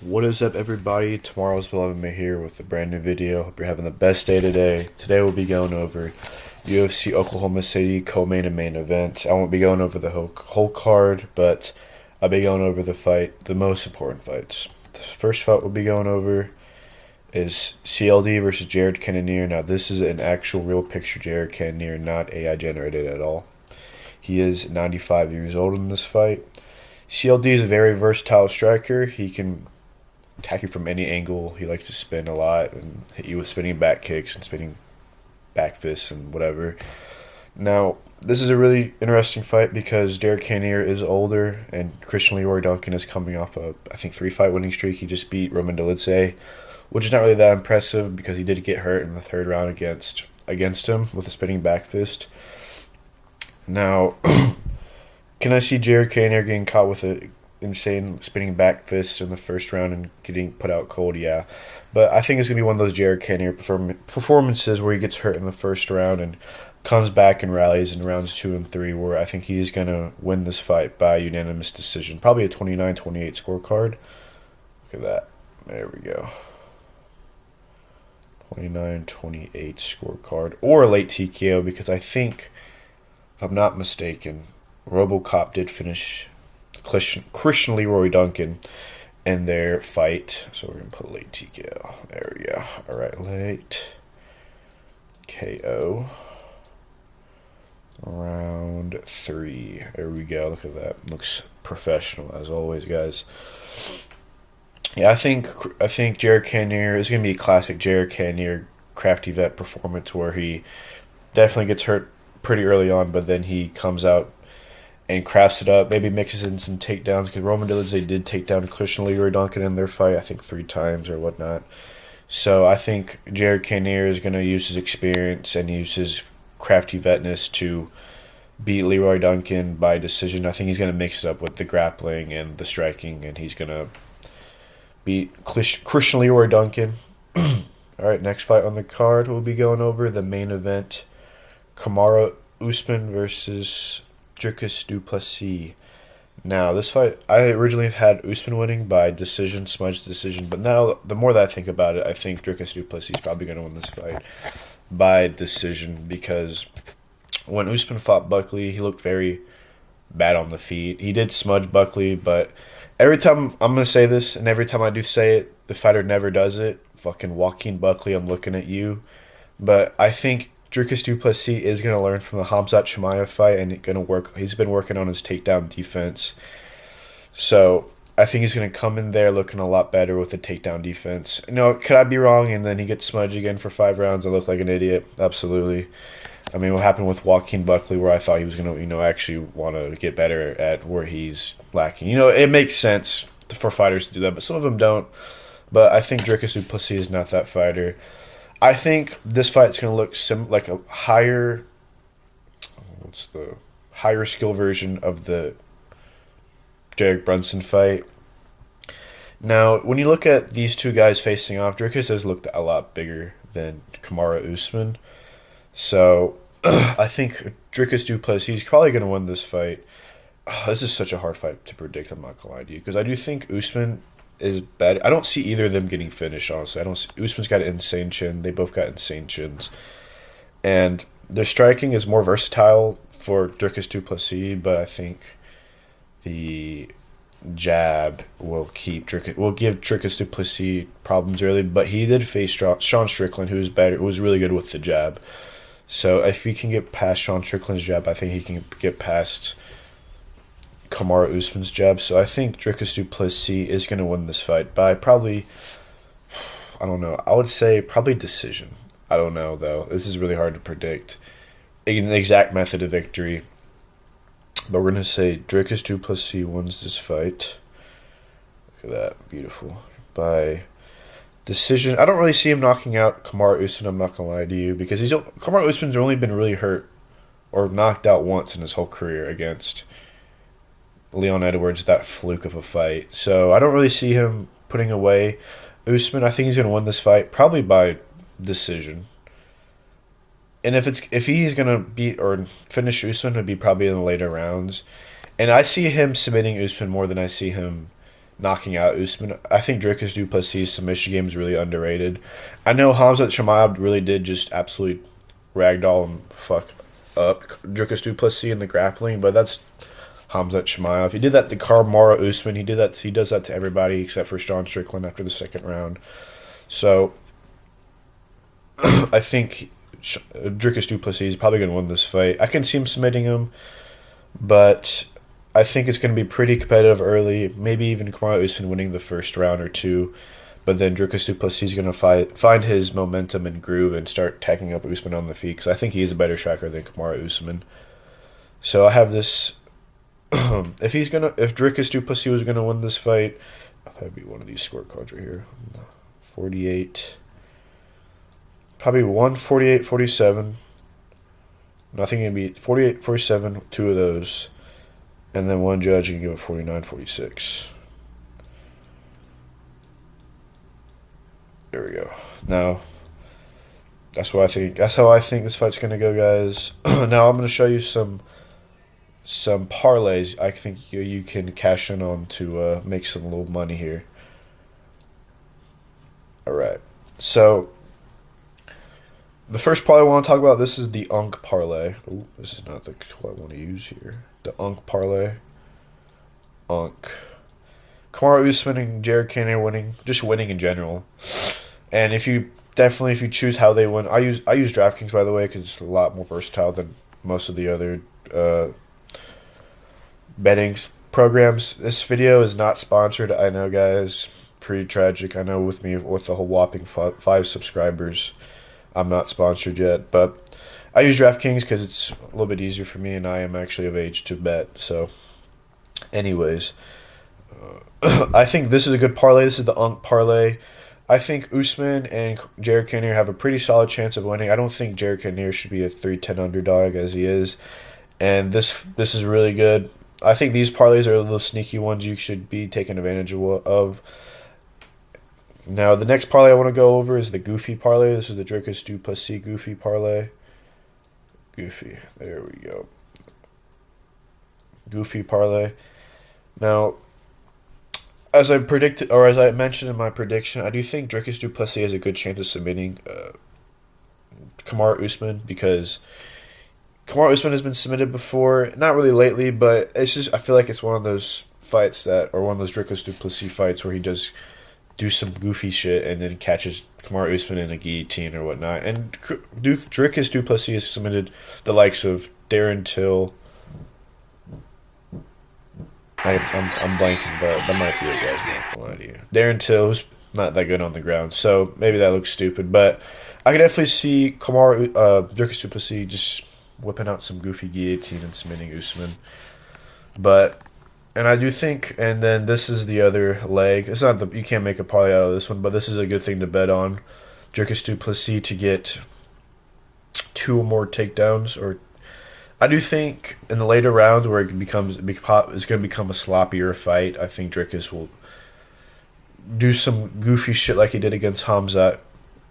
What is up, everybody? Tomorrow's Beloved May here with a brand new video. Hope you're having the best day today. Today we'll be going over UFC Oklahoma City co-main and main event. I won't be going over the whole card, but I'll be going over the most important fights. The first fight we'll be going over is CLD versus Jared Cannonier. Now, this is an actual real picture Jared Cannonier, not AI generated at all. He is 95 years old in this fight. CLD is a very versatile striker. He can attack you from any angle. He likes to spin a lot and hit you with spinning back kicks and spinning back fists and whatever. Now, this is a really interesting fight because Jared Cannonier is older and Leroy Duncan is coming off a, I think, 3-fight winning streak. He just beat Roman Dolidze, which is not really that impressive because he did get hurt in the third round against him with a spinning back fist. Now, can I see Jared Cannonier getting caught with a insane spinning back fists in the first round and getting put out cold? Yeah. But I think it's going to be one of those Jared Cannonier performances where he gets hurt in the first round and comes back and rallies in rounds 2 and 3, where I think he's going to win this fight by unanimous decision. Probably a 29-28 scorecard. Look at that. There we go. 29-28 scorecard. Or a late TKO, because I think, if I'm not mistaken, RoboCop did finish Christian Leroy Duncan in their fight. So we're going to put late TKO. There we go. All right, late KO. Round 3. There we go. Look at that. Looks professional as always, guys. Yeah, I think Jared Cannonier is going to be a classic Jared Cannonier crafty vet performance where he definitely gets hurt pretty early on, but then he comes out and crafts it up, maybe mixes in some takedowns, because Roman Dolidze did take down Christian Leroy Duncan in their fight, I think 3 times or whatnot. So I think Jared Cannonier is going to use his experience and use his crafty vetness to beat Leroy Duncan by decision. I think he's going to mix it up with the grappling and the striking, and he's going to beat Christian Leroy Duncan. All right, next fight on the card, we'll be going over the main event. Kamaru Usman versus Dricus Du Plessis. Now, this fight, I originally had Usman winning by decision, smudge decision, but now, the more that I think about it, I think Dricus Du Plessis is probably going to win this fight by decision, because when Usman fought Buckley, he looked very bad on the feet. He did smudge Buckley, but every time, I'm going to say this, and every time I do say it, the fighter never does it. Fucking Joaquin Buckley, I'm looking at you. But I think Dricus Du Plessis is going to learn from the Khamzat Chimaev fight and going to work. He's been working on his takedown defense. So I think he's going to come in there looking a lot better with the takedown defense. Could I be wrong? And then he gets smudged again for 5 rounds and look like an idiot? Absolutely. I mean, what happened with Joaquin Buckley, where I thought he was going to, actually want to get better at where he's lacking. It makes sense for fighters to do that, but some of them don't. But I think Dricus Du Plessis is not that fighter. I think this fight's going to look like a higher skill version of the Derek Brunson fight. Now, when you look at these two guys facing off, Dricus has looked a lot bigger than Kamaru Usman. So, I think Dricus Du Plessis is probably going to win this fight. This is such a hard fight to predict, I'm not going to lie to you, because I do think Usman is bad. I don't see either of them getting finished, honestly. Usman's got an insane chin. They both got insane chins. And their striking is more versatile for Dricus Du Plessis, but I think the jab will give Dricus Du Plessis problems early. But he did face Sean Strickland, who was really good with the jab. So if he can get past Sean Strickland's jab, I think he can get past Kamaru Usman's jab. So I think Dricus Du Plessis is going to win this fight by probably, I don't know, I would say probably decision. I don't know, though. This is really hard to predict an exact method of victory. But we're going to say Dricus Du Plessis wins this fight. Look at that. Beautiful. By decision. I don't really see him knocking out Kamaru Usman, I'm not going to lie to you, because Kamaru Usman's only been really hurt or knocked out once in his whole career against Leon Edwards, that fluke of a fight. So I don't really see him putting away Usman. I think he's going to win this fight, probably by decision. And if he's going to beat or finish Usman, it would be probably in the later rounds. And I see him submitting Usman more than I see him knocking out Usman. I think Dricus Du Plessis' submission game is really underrated. I know Khamzat Chimaev really did just absolutely ragdoll and fuck up Dricus Du Plessis in the grappling, but that's Khamzat Chimaev. He did that to Kamaru Usman. He does that to everybody except for Sean Strickland after the second round. So I think Dricus Du Plessis is probably going to win this fight. I can see him submitting him, but I think it's going to be pretty competitive early. Maybe even Kamaru Usman winning the first round or two, but then Dricus Du Plessis is going to find his momentum and groove and start tacking up Usman on the feet, because I think he's a better striker than Kamaru Usman. So I have this. If Dricus Du Plessis was gonna win this fight, that'd be one of these scorecards right here. 48, probably 148-47. I think it'd be 48-47, two of those, and then one judge can give it 49-46. There we go. Now, that's what I think. That's how I think this fight's gonna go, guys. Now I'm gonna show you some parlays I think you can cash in on to make some little money here. Alright, so the first parlay I want to talk about, this is the UNC parlay. Ooh, this is not the what I want to use here. The UNC parlay. UNC. Kamaru Usman and Jared Cannonier winning, just winning in general. And if you choose how they win, I use DraftKings, by the way, because it's a lot more versatile than most of the other betting programs. This video is not sponsored. I know, guys, pretty tragic. I know with the whole whopping 5 subscribers, I'm not sponsored yet, but I use DraftKings because it's a little bit easier for me, and I am actually of age to bet. So, anyways, I think this is a good parlay. This is the UNC parlay. I think Usman and Jared Cannonier have a pretty solid chance of winning. I don't think Jared Cannonier should be a 3-10 underdog as he is, and this is really good. I think these parlays are the little sneaky ones you should be taking advantage of. Now, the next parlay I want to go over is the Goofy parlay. This is the Dricus Du Plessis Goofy parlay. Goofy. There we go. Goofy parlay. Now, as I predicted, or as I mentioned in my prediction, I do think Dricus Du Plessis has a good chance of submitting Kamaru Usman, because Kamaru Usman has been submitted before, not really lately, but it's just, I feel like it's one of those fights or one of those Dricus Du Plessis fights where he does do some goofy shit and then catches Kamaru Usman in a guillotine or whatnot. And Dricus Du Plessis has submitted the likes of Darren Till. I'm blanking, but that might be it, guys. I'm not gonna lie to you. Darren Till, who's not that good on the ground, so maybe that looks stupid, but I can definitely see Dricus Du Plessis just whipping out some goofy guillotine and submitting Usman. And I do think, and then this is the other leg. It's not you can't make a parlay out of this one, but this is a good thing to bet on. Dricus Du Plessis to get 2 or more takedowns, or I do think in the later rounds where it's going to become a sloppier fight, I think Dricus will do some goofy shit like he did against Khamzat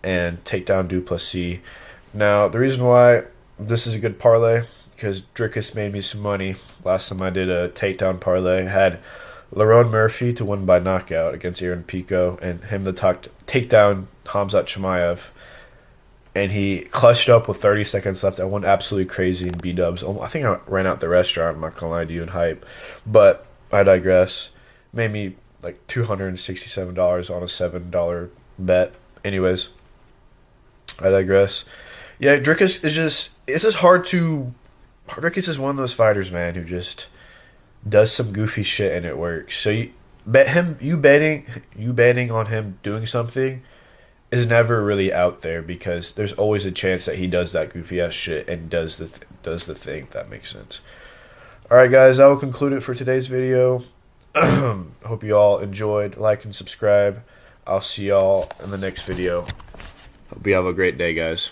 and take down Du Plessis. Now, the reason why this is a good parlay, because Dricus made me some money last time I did a takedown parlay. I had Leroy Murphy to win by knockout against Aaron Pico, and him to take down Khamzat Chimaev. And he clutched up with 30 seconds left. I went absolutely crazy in B-dubs. I think I ran out the restaurant, I'm not going to lie to you, in hype. But I digress. Made me like $267 on a $7 bet. Anyways, I digress. Yeah, Dricus is just, it's just hard to, Dricus is one of those fighters, man, who just does some goofy shit and it works. So you betting on him doing something is never really out there, because there's always a chance that he does that goofy ass shit and does the thing, if that makes sense. Alright, guys, I will conclude it for today's video. Hope you all enjoyed. Like and subscribe. I'll see y'all in the next video. Hope you have a great day, guys.